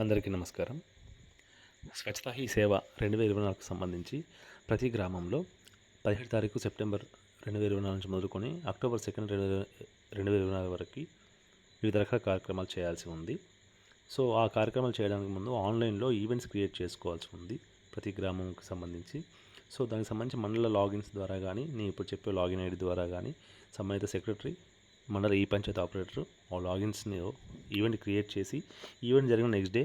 అందరికీ నమస్కారం. స్వచ్ఛతా హీ సేవ 2024కు సంబంధించి ప్రతి గ్రామంలో 17 తారీఖు సెప్టెంబర్ 2024 నుంచి మొదలుకొని అక్టోబర్ 2 2024 వరకు వివిధ రకాల కార్యక్రమాలు చేయాల్సి ఉంది. సో ఆ కార్యక్రమాలు చేయడానికి ముందు ఆన్లైన్లో ఈవెంట్స్ క్రియేట్ చేసుకోవాల్సి ఉంది ప్రతి గ్రామంకి సంబంధించి. సో దానికి సంబంధించి మండల లాగిన్స్ ద్వారా కానీ, నేను ఇప్పుడు చెప్పే లాగిన్ ఐడి ద్వారా కానీ సంబంధిత సెక్రటరీ, మండల ఈ పంచాయతీ ఆపరేటర్ ఆ లాగిన్స్ని ఈవెంట్ క్రియేట్ చేసి ఈవెంట్ జరిగిన నెక్స్ట్ డే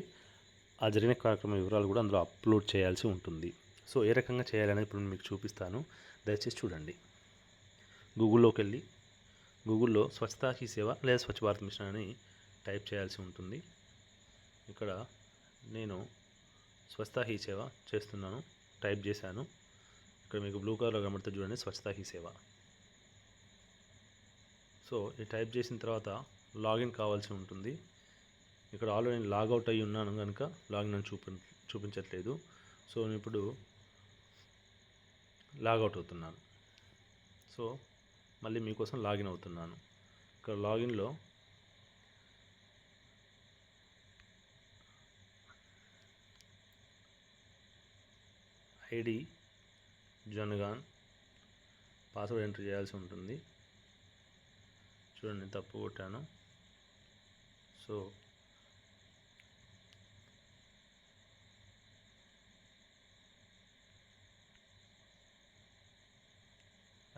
ఆ జరిగిన కార్యక్రమం వివరాలు కూడా అందులో అప్లోడ్ చేయాల్సి ఉంటుంది. సో ఏ రకంగా చేయాలనేది ఇప్పుడు మీకు చూపిస్తాను, దయచేసి చూడండి. గూగుల్లోకి వెళ్ళి గూగుల్లో స్వచ్ఛతా హీ సేవ లేదా స్వచ్ఛ భారత్ మిషన్ అని టైప్ చేయాల్సి ఉంటుంది. ఇక్కడ నేను స్వచ్ఛతా హీ సేవ చేస్తున్నాను, టైప్ చేశాను. ఇక్కడ మీకు బ్లూ కలర్లో కనబడుతుంది చూడండి, స్వచ్ఛతా హీ సేవ. సో ఇది టైప్ చేసిన తర్వాత లాగిన్ కావాల్సి ఉంటుంది. ఇక్కడ ఆల్రెడీ నేను లాగౌట్ అయ్యి ఉన్నాను కనుక లాగిన్ అని చూపించట్లేదు. సో నేను ఇప్పుడు లాగౌట్ అవుతున్నాను. సో మళ్ళీ మీకోసం లాగిన్ అవుతున్నాను. ఇక్కడ లాగిన్లో ఐడి జనగాన్ పాస్వర్డ్ ఎంటర్ చేయాల్సి ఉంటుంది. చూడండి, తప్పు కొట్టాను. సో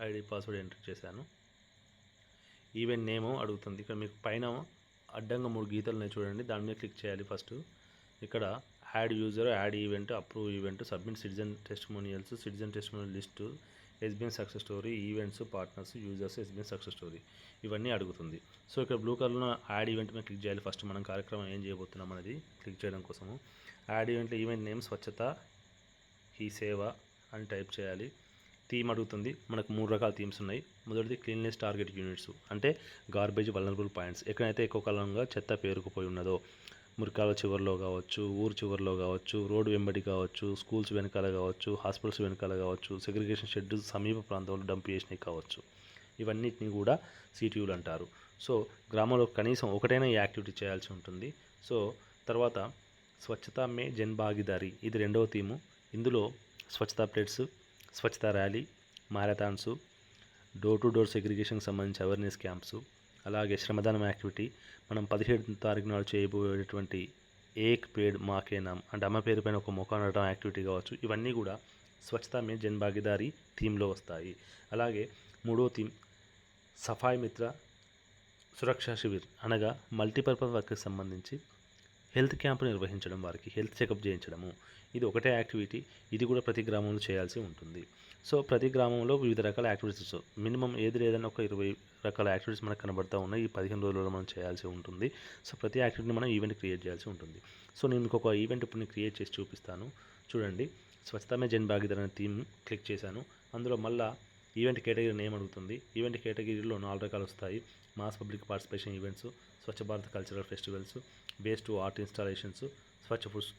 ఐడి పాస్వర్డ్ ఎంటర్ చేశాను. ఈవెంట్ నేమ్ అడుగుతుంది. ఇక్కడ మీకు పైన అడ్డంగా 3 గీతలు ఉన్నాయి చూడండి, దాని మీద క్లిక్ చేయాలి. ఫస్ట్ ఇక్కడ add user, add event, approve event, submit citizen testimonials, citizen testimonial list, SBN success story, events, partners, users, SBN success story, ఇవన్నీ అడుగుతుంది. సో ఇక్కడ బ్లూ కలర్లో యాడ్ ఈవెంట్ మీద క్లిక్ చేయాలి. ఫస్ట్ మనం కార్యక్రమం ఏం చేయబోతున్నాం అనేది క్లిక్ చేయడం కోసము యాడ్ ఈవెంట్లో ఈవెంట్ నేమ్ స్వచ్ఛత హీ సేవ అని టైప్ చేయాలి. థీమ్ అడుగుతుంది. మనకు 3 రకాల థీమ్స్ ఉన్నాయి. మొదటిది క్లీన్లెస్ టార్గెట్ యూనిట్స్, అంటే గార్బేజ్ వల్నరబుల్ పాయింట్స్, ఎక్కడైతే ఎక్కువ కాలంగా చెత్త పేరుకుపోయి ఉన్నదో, మురికాల చివరిలో కావచ్చు, ఊరు చివరిలో కావచ్చు, రోడ్డు వెంబడి కావచ్చు, స్కూల్స్ వెనకాల కావచ్చు, హాస్పిటల్స్ వెనకాల కావచ్చు, సెగ్రిగేషన్ షెడ్ సమీప ప్రాంతంలో డంప్ చేసినవి కావచ్చు, ఇవన్నిటిని కూడా సిటీయూలు అంటారు. సో గ్రామంలో కనీసం ఒకటైనా ఈ యాక్టివిటీ చేయాల్సి ఉంటుంది. సో తర్వాత స్వచ్ఛతా మే జన్ భాగీదారి, ఇది 2వ థీము. ఇందులో Swachhata pledges, Swachhata rally, marathons, door to door సెగ్రిగేషన్కి సంబంధించి అవేర్నెస్ క్యాంప్స్, అలాగే శ్రమదానం యాక్టివిటీ, మనం 17 తారీఖు నాడు చేయబోయేటువంటి ఏక్ పేడ్ మాకే నామ్, అంటే అమ్మ పేరు పైన ఒక మొక్క నాటడం యాక్టివిటీ కావచ్చు, ఇవన్నీ కూడా స్వచ్ఛతా మే జన్ భాగీదారీ థీమ్లో వస్తాయి. అలాగే 3వ థీమ్ సఫాయి మిత్ర సురక్షా శిబిర్, అనగా మల్టీపర్పస్ వర్క్కి సంబంధించి హెల్త్ క్యాంప్ నిర్వహించడం, వారికి హెల్త్ చెకప్ చేయించడము, ఇది ఒకటే యాక్టివిటీ. ఇది కూడా ప్రతి గ్రామంలో చేయాల్సి ఉంటుంది. సో ప్రతి గ్రామంలో వివిధ రకాల యాక్టివిటీస్, మినిమం ఏది లేదని ఒక 20 రకాల యాక్టివిటీస్ మనకు కనబడతా ఉన్నాయి. ఈ 15 రోజుల్లో మనం చేయాల్సి ఉంటుంది. సో ప్రతి యాక్టివిటీని మనం ఈవెంట్ క్రియేట్ చేయాల్సి ఉంటుంది. సో నేను మీకు ఒక ఈవెంట్ ఇప్పుడు నేను క్రియేట్ చేసి చూపిస్తాను, చూడండి. స్వచ్ఛతా మే జన్ భాగీదారీ అనే థీమ్ క్లిక్ చేశాను. అందులో మళ్ళీ ఈవెంట్ కేటగిరీ నేమ్ అడుగుతుంది. ఈవెంట్ కేటగిరీలో 4 రకాలు వస్తాయి: mass public participation events, Swachh Bharat cultural festivals, base to art installations, Swachh food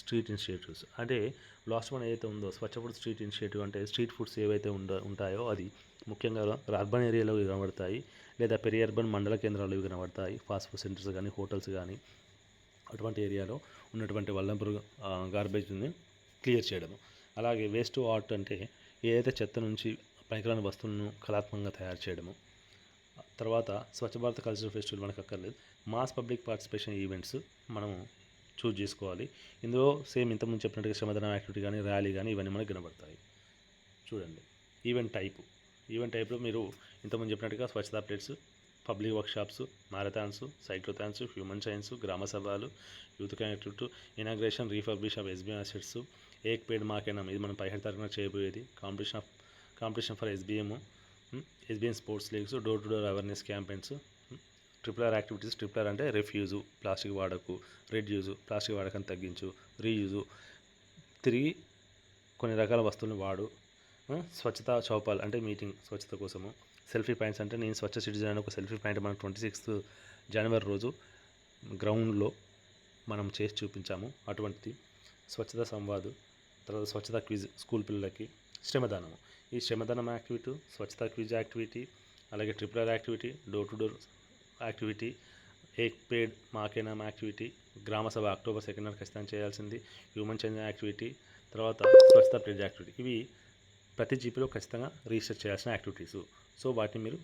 street initiatives. అంటే లాస్ట్ వన్ ఏదైతే ఉందో స్వచ్ఛ ఫుడ్ స్ట్రీట్ ఇనిషియేటివ్, అంటే స్ట్రీట్ ఫుడ్స్ ఏవైతే ఉంటాయో అది ముఖ్యంగా అర్బన్ ఏరియాలో ఇవి కనబడతాయి, లేదా పెరి అర్బన్ మండల కేంద్రాలు ఇవి కనబడతాయి. ఫాస్ట్ ఫుడ్ సెంటర్స్ కానీ, హోటల్స్ కానీ, అటువంటి ఏరియాలో ఉన్నటువంటి వల్లంపురు గార్బేజ్ని క్లియర్ చేయడము. అలాగే వేస్ట్ టు ఆర్ట్, అంటే ఏదైతే చెత్త నుంచి పనికిరాని వస్తువులను కళాత్మకంగా తయారు చేయడము. తర్వాత స్వచ్ఛ భారత్ కల్చరల్ ఫెస్టివల్ మనకు అక్కర్లేదు. మాస్ పబ్లిక్ పార్టిసిపేషన్ ఈవెంట్స్ మనము చూజ్ చేసుకోవాలి. ఇందులో సేమ్ ఇంతకుముందు చెప్పినట్టుగా శ్రమదానం యాక్టివిటీ కానీ, ర్యాలీ కానీ, ఇవన్నీ మనకు కనబడతాయి. చూడండి, ఈవెంట్ టైప్లో మీరు ఇంతకుముందు చెప్పినట్టుగా Swachhata pledges, public workshops, marathons, cyclothons, human chains, గ్రామ సభలు, youth connective, inauguration, refurbish of SBM assets, Ek పేడ్ మాకే నామ్, ఇది మనం 17 తారీఖున చేయబోయేది. Competition for SBM sports leagues, door to door awareness campaigns, triple activities. Triple అంటే రిఫ్యూజు, ప్లాస్టిక్ వాడకు; రెడ్యూజు, ప్లాస్టిక్ వాడకాన్ని తగ్గించు; రీయూజు, తిరిగి కొన్ని రకాల వస్తువులను వాడు; స్వచ్ఛతా చౌపాల్, అంటే మీటింగ్ స్వచ్ఛత కోసము; సెల్ఫీ పాయింట్స్, అంటే నేను స్వచ్ఛ సిటిజన్ అని ఒక సెల్ఫీ పాయింట్ మనం 26 జనవరి రోజు గ్రౌండ్లో మనం చేసి చూపించాము, అటువంటిది. స్వచ్ఛతా సంవాదు, తర్వాత స్వచ్ఛతా క్విజ్ స్కూల్ పిల్లలకి. శ్రమదానము, ఈ శ్రమదానం యాక్టివిటీ, స్వచ్ఛతా క్విజ్ యాక్టివిటీ, అలాగే triple activity, door to door activity, ఏక్ పేడ్ మాకే నామ్ యాక్టివిటీ, గ్రామ సభ అక్టోబర్ 2 నాడు ఖచ్చితంగా చేయాల్సింది, హ్యూమన్ చంద్ర యాక్టివిటీ, తర్వాత స్వచ్ఛత ప్లేజ్ యాక్టివిటీ. ఇవి ప్రతి జీపీలో ఖచ్చితంగా రిజిస్టర్ చేయాల్సిన యాక్టివిటీస్. సో వాటిని మీరు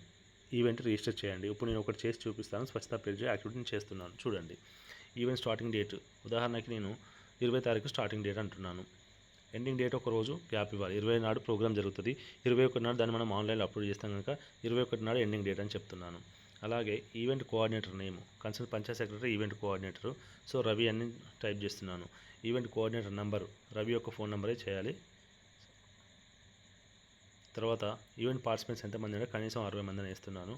ఈవెంట్ రిజిస్టర్ చేయండి. ఇప్పుడు నేను ఒకటి చేసి చూపిస్తాను. స్వచ్ఛత ప్లేజ్ యాక్టివిటీని చేస్తున్నాను చూడండి. ఈవెంట్ స్టార్టింగ్ డేట్ ఉదాహరణకి నేను 20 తారీఖు స్టార్టింగ్ డేట్ అంటున్నాను. ఎండింగ్ డేట్ ఒక రోజు గ్యాప్ ఇవ్వాలి. 20 నాడు ప్రోగ్రామ్ జరుగుతుంది, 21 నాడు దాన్ని మనం ఆన్లైన్లో అప్లోడ్ చేస్తాం కనుక 21 నాడు ఎండింగ్ డేట్ అని చెప్తున్నాను. అలాగే event coordinator name concern Panchayat secretary event coordinator. So Ravi అని టైప్ చేస్తున్నాను. ఈవెంట్ కోఆర్డినేటర్ నంబరు రవి యొక్క ఫోన్ నెంబరే చేయాలి. తర్వాత ఈవెంట్ పార్టిసిపెంట్స్ ఎంతమంది అంటే కనీసం 60 మందిని వేస్తున్నాను.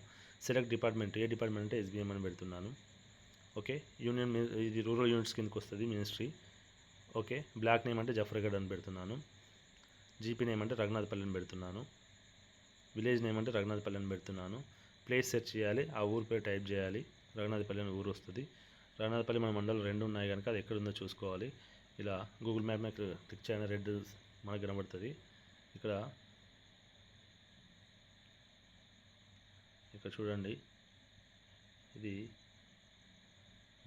సెలెక్ట్ డిపార్ట్మెంట్, ఏ డిపార్ట్మెంట్ అంటే SBM అని పెడుతున్నాను. ఓకే, యూనియన్ ఇది రూరల్ యూనిట్స్ కిందకి వస్తుంది మినిస్ట్రీ. ఓకే, బ్లాక్ నేమ్ అంటే జఫర్గఢ్ అని పెడుతున్నాను. జీపీ నేమ్ అంటే రఘునాథపల్లి అని పెడుతున్నాను. విలేజ్ నేమ్ అంటే రఘునాథపల్లి అని పెడుతున్నాను. ప్లేస్ సెర్చ్ చేయాలి, ఆ ఊరు పేరు టైప్ చేయాలి. రఘునాథపల్లి అని ఊరు వస్తుంది. రఘునాథపల్లి మన మండలం 2 ఉన్నాయి కనుక అది ఎక్కడ ఉందో చూసుకోవాలి. ఇలా గూగుల్ మ్యాప్ మీద క్లిక్ చేయని రెడ్ మనకు కనబడుతుంది. ఇక్కడ చూడండి, ఇది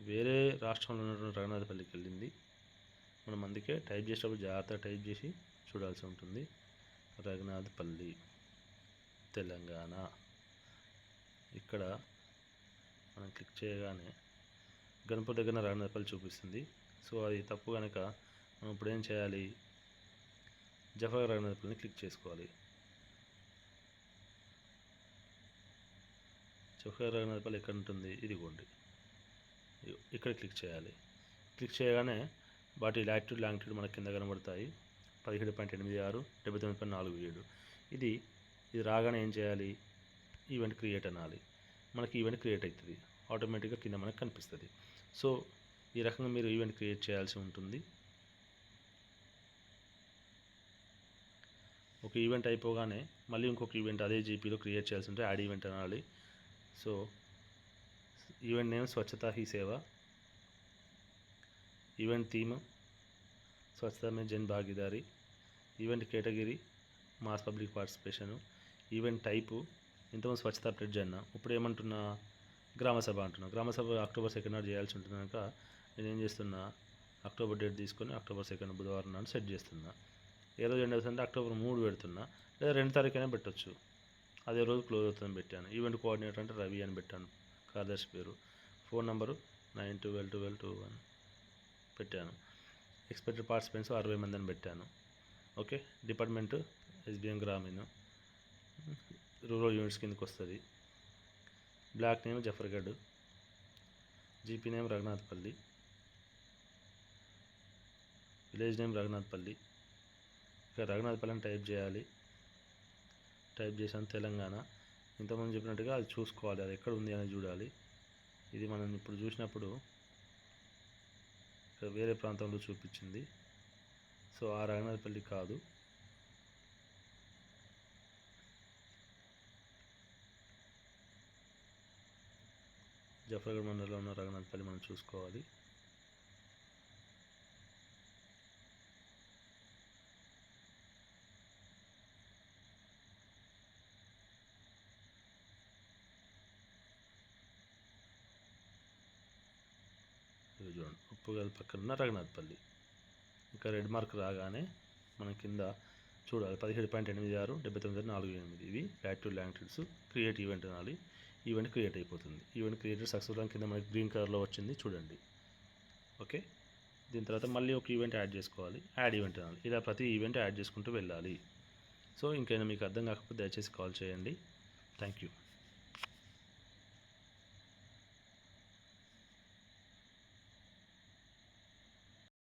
వేరే రాష్ట్రంలో ఉన్నటువంటి రఘునాథపల్లికి వెళ్ళింది. మనం అందుకే టైప్ చేసేటప్పుడు జాగ్రత్తగా టైప్ చేసి చూడాల్సి ఉంటుంది. రఘునాథపల్లి తెలంగాణ. ఇక్కడ మనం క్లిక్ చేయగానే గణపతి దగ్గర రఘునాథపల్లి చూపిస్తుంది. సో అది తప్పు కనుక మనం ఇప్పుడు ఏం చేయాలి, జఫర్ రఘునాథపల్లిని క్లిక్ చేసుకోవాలి. జఫర్ రఘునాథపల్లి ఎక్కడ ఉంటుంది, ఇదిగోండి ఇక్కడ క్లిక్ చేయాలి. క్లిక్ చేయగానే వాటి లాటిట్యూడ్ లాంగిట్యూడ్ మనకి కింద కనబడతాయి. 17.86, 79.47. ఇది రాగానే ఏం చేయాలి, ఈవెంట్ క్రియేట్ అనాలి. మనకి ఈవెంట్ క్రియేట్ అవుతుంది, ఆటోమేటిక్గా కింద మనకు కనిపిస్తుంది. సో ఈ రకంగా మీరు ఈవెంట్ క్రియేట్ చేయాల్సి ఉంటుంది. ఒక ఈవెంట్ అయిపోగానే మళ్ళీ ఇంకొక ఈవెంట్ అదే జీపీలో క్రియేట్ చేయాల్సి ఉంటే యాడ్ ఈవెంట్ అనాలి. So event name Swachhata Hi Seva, event theme Swachhata Mein Jan Bhagidari, event category mass public participation, event type ఇంతమంది స్వచ్ఛతా ప్లెడ్జ్ అన్న. ఇప్పుడు ఏమంటున్నా, గ్రామసభ అంటున్నా. గ్రామసభ అక్టోబర్ 2 నాడు చేయాల్సి ఉంటుంది కనుక నేను ఏం చేస్తున్నా, అక్టోబర్ డేట్ తీసుకొని అక్టోబర్ 2 బుధవారం నాడు సెట్ చేస్తున్నా. ఏ రోజు ఎండ్ అవుతుందంటే అక్టోబర్ 3 పెడుతున్నా, లేదా 2 తారీఖు అయినా పెట్టవచ్చు. అదే రోజు క్లోజ్ అవుతుందని పెట్టాను. ఈవెంట్ కోఆర్డినేటర్ అంటే రవి అని పెట్టాను, కార్యదర్శి పేరు. ఫోన్ నెంబరు 92121221 పెట్టాను. ఎక్స్పెక్టెడ్ పార్టిసిపెంట్స్ 60 మంది అని పెట్టాను. Okay, department SBM Grameen, rural units కిందకి వస్తుంది. Block name Zafargadh, GP name Raghunathapalli, village name Raghunathapalli. ఇక్కడ రఘునాథపల్లి అని టైప్ చేయాలి. టైప్ చేసాను తెలంగాణ. ఇంతకుముందు చెప్పినట్టుగా అది చూసుకోవాలి, అది ఎక్కడ ఉంది అనేది చూడాలి. ఇది మనం ఇప్పుడు చూసినప్పుడు ఇక్కడ వేరే ప్రాంతంలో చూపించింది. సో ఆ రఘునాథపల్లి కాదు. జఫర్గఢ్ మండలంలో ఉన్న రఘునాథపల్లి మనం చూసుకోవాలి. చూడండి, ఉప్పుగల్ పక్కన ఉన్న రఘునాథపల్లి. ఇంకా రెడ్ మార్క్ రాగానే మన కింద చూడాలి 17.86, 79.48. ఇవి యాక్టివ్ లాంగిట్యూడ్స్. క్రియేట్ ఈవెంట్ అనాలి. ఈవెంట్ క్రియేట్ అయిపోతుంది. ఈవెంట్ క్రియేటెడ్ సక్సెస్ఫుల్ కింద మనకి గ్రీన్ కలర్లో వచ్చింది చూడండి. ఓకే, దీని తర్వాత మళ్ళీ ఒక ఈవెంట్ యాడ్ చేసుకోవాలి, యాడ్ ఈవెంట్ అనాలి. ఇలా ప్రతి ఈవెంట్ యాడ్ చేసుకుంటూ వెళ్ళాలి. సో ఇంకైనా మీకు అర్థం కాకపోతే దయచేసి కాల్ చేయండి. Thank you.